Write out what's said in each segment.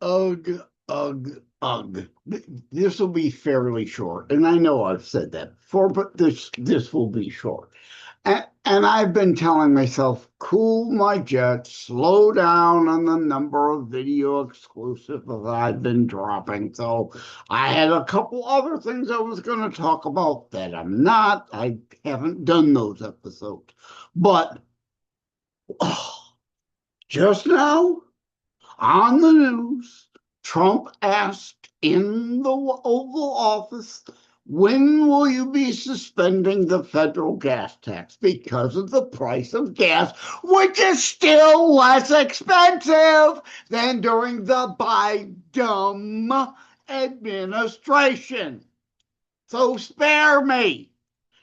Ugh, ugh, ugh. This will be fairly short, and I know I've said that before, but this will be short. And I've been telling myself, cool my jets, slow down on the number of video exclusives that I've been dropping. So I had a couple other things I was going to talk about that I'm not. I haven't done those episodes. But oh, just now, on the news, Trump asked in the Oval Office, when will you be suspending the federal gas tax? Because of the price of gas, which is still less expensive than during the Biden administration. So spare me.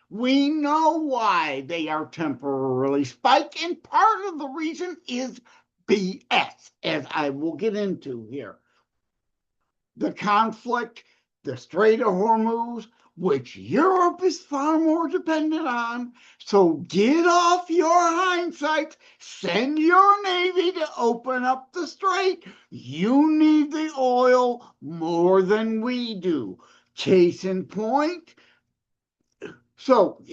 We know why they are temporarily spiked, and part of the reason is BS, as I will get into here. The conflict, the Strait of Hormuz, which Europe is far more dependent on. So get off your hindsight, send your Navy to open up the strait. You need the oil more than we do. Case in point, so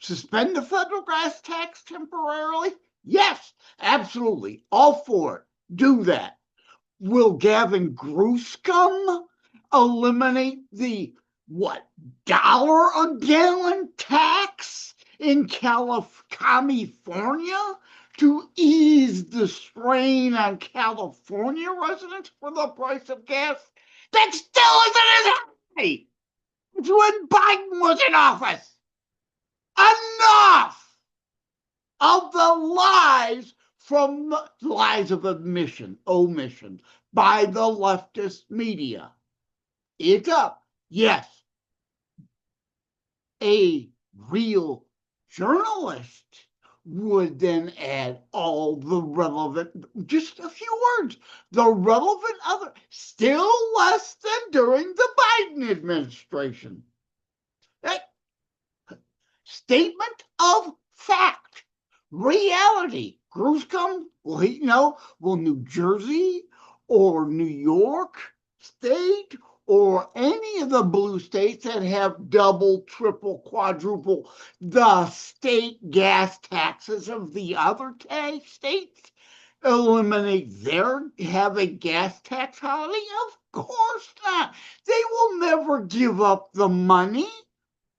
suspend the federal gas tax temporarily? Yes, absolutely. All for it. Do that. Will Gavin Newsom eliminate the what dollar a gallon tax in California to ease the strain on California residents for the price of gas? That still isn't as high as when Biden was in office. Enough of the lies from the lies of omission by the leftist media. It's up. Yes, a real journalist would then add all the relevant, just a few words, the relevant other, still less than during the Biden administration. That statement of fact, reality. Newsom, will New Jersey or New York State or any of the blue states that have double, triple, quadruple the state gas taxes of the other states eliminate their have a gas tax holiday? Of course not. They will never give up the money.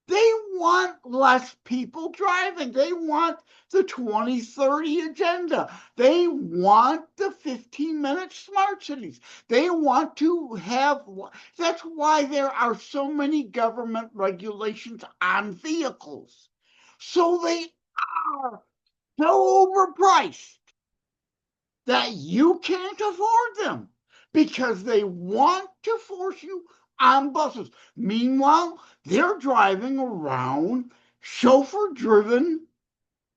They want less people driving. They want the 2030 agenda. They want the 15-minute smart cities. They want to have, that's why there are so many government regulations on vehicles. So they are so overpriced that you can't afford them because they want to force you on buses. Meanwhile, they're driving around chauffeur-driven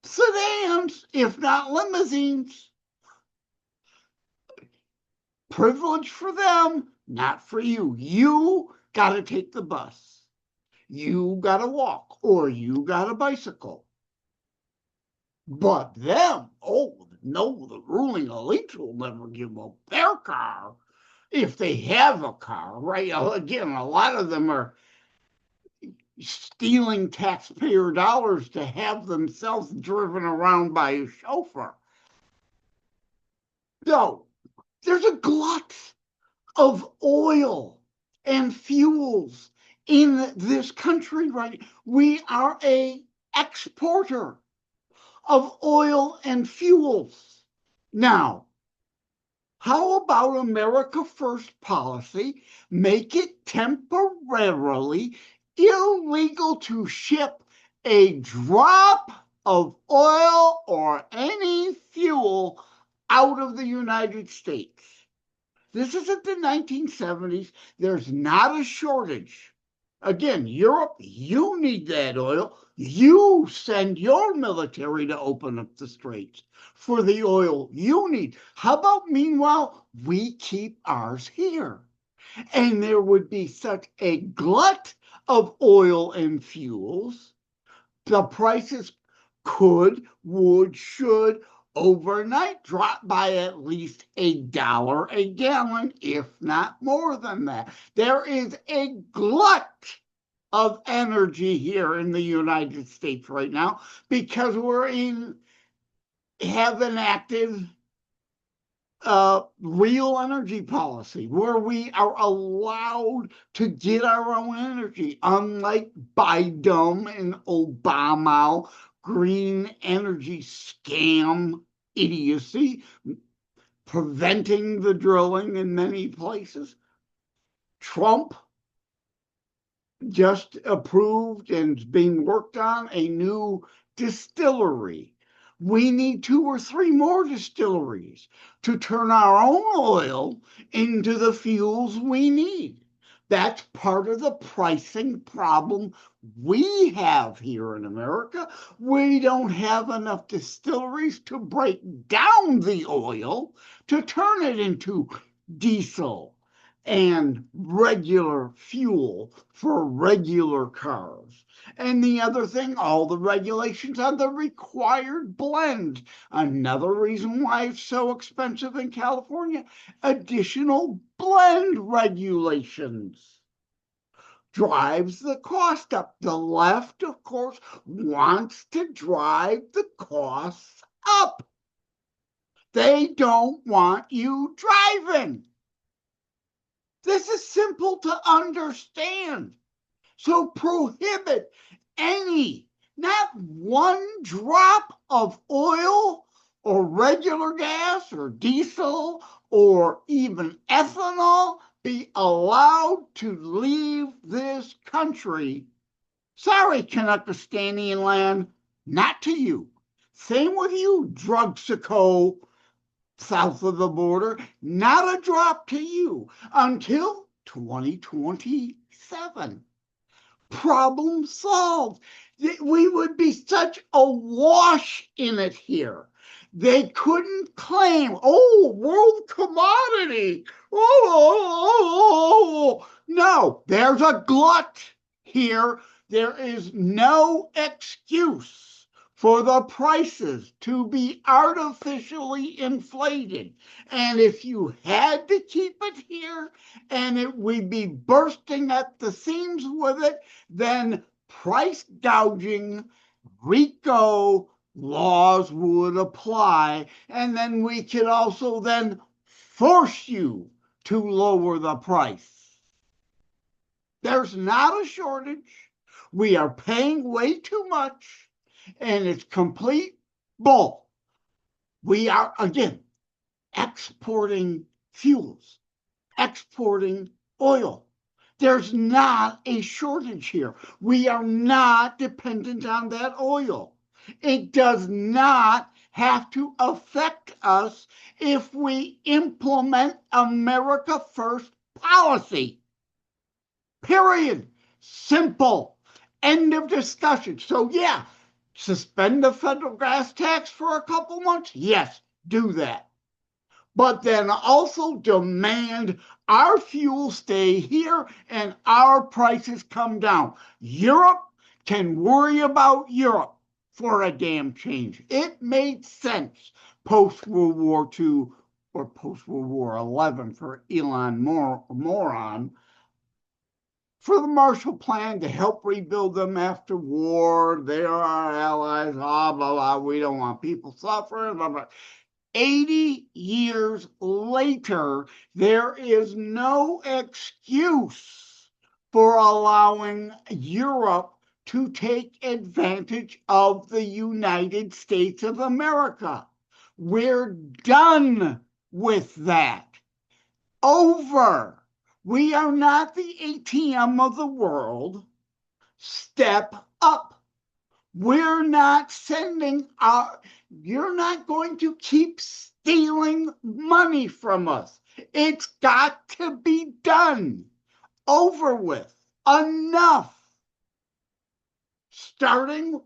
sedans, if not limousines. Privilege for them, not for you. You got to take the bus. You got to walk, or you got a bicycle. But them, oh no, the ruling elites will never give up their car if they have a car, right? Again, a lot of them are stealing taxpayer dollars to have themselves driven around by a chauffeur. No, there's a glut of oil and fuels in this country, right? We are an exporter of oil and fuels. Now, how about America First policy? Make it temporarily illegal to ship a drop of oil or any fuel out of the United States. This isn't the 1970s. There's not a shortage. Again, Europe, you need that oil. You send your military to open up the straits for the oil you need. How about, meanwhile, we keep ours here? And there would be such a glut of oil and fuels. The prices could, would, should overnight dropped by at least $1 a gallon, if not more than that. There is a glut of energy here in the United States right now because have an active real energy policy where we are allowed to get our own energy, unlike Biden and Obama green energy scam idiocy, preventing the drilling in many places. Trump just approved and is being worked on a new distillery. We need 2 or 3 more distilleries to turn our own oil into the fuels we need. That's part of the pricing problem we have here in America. We don't have enough distilleries to break down the oil to turn it into diesel and regular fuel for regular cars. And the other thing, all the regulations on the required blend. Another reason why it's so expensive in California, additional blend regulations drives the cost up. The left, of course, wants to drive the costs up. They don't want you driving. This is simple to understand. So prohibit any, not one drop of oil or regular gas or diesel or even ethanol be allowed to leave this country. Sorry, Canuckistanian land, not to you. Same with you, Drugsico, south of the border, not a drop to you until 2027. Problem solved. We would be such a wash in it here. They couldn't claim, world commodity. No, there's a glut here. There is no excuse for the prices to be artificially inflated. And if you had to keep it here and we'd be bursting at the seams with it, then price gouging, RICO laws would apply. And then we could also then force you to lower the price. There's not a shortage. We are paying way too much. And it's complete bull. We are, again, exporting fuels, exporting oil. There's not a shortage here. We are not dependent on that oil. It does not have to affect us if we implement America First policy. Period. Simple. End of discussion. So, yeah. Suspend the federal gas tax for a couple months? Yes, do that. But then also demand our fuel stay here and our prices come down. Europe can worry about Europe for a damn change. It made sense post-World War II or post-World War XI for Elon Moron for the Marshall Plan to help rebuild them after war. They are our allies, blah, blah, blah. We don't want people suffering, blah, blah. 80 years later, there is no excuse for allowing Europe to take advantage of the United States of America. We're done with that. Over. We are not the ATM of the world. Step up. We're not you're not going to keep stealing money from us. It's got to be done. Over with. Enough. Starting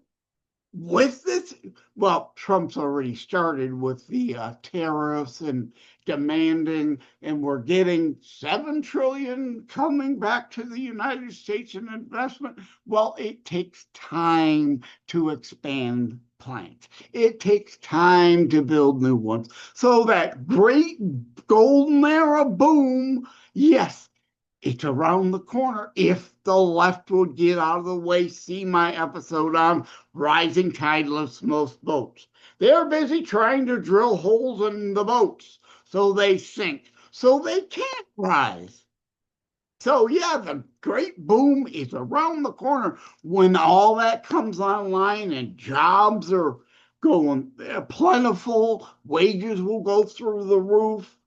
with this, well, Trump's already started with the tariffs and demanding, and we're getting 7 trillion coming back to the United States in investment. Well, it takes time to expand plants. It takes time to build new ones. So that great golden era boom, yes, it's around the corner if the left would get out of the way. See my episode on rising tide lifts most boats. They're busy trying to drill holes in the boats so they sink, so they can't rise. So, yeah, the great boom is around the corner when all that comes online and jobs are going plentiful, wages will go through the roof.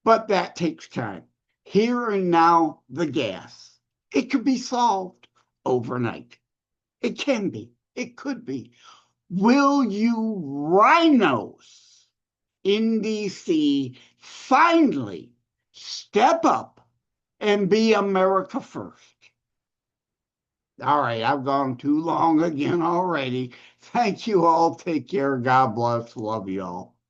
But that takes time. Here and now, the gas. It could be solved overnight. It can be. It could be. Will you rhinos in DC finally step up and be America first? All right, I've gone too long again already. Thank you all. Take care. God bless. Love you all.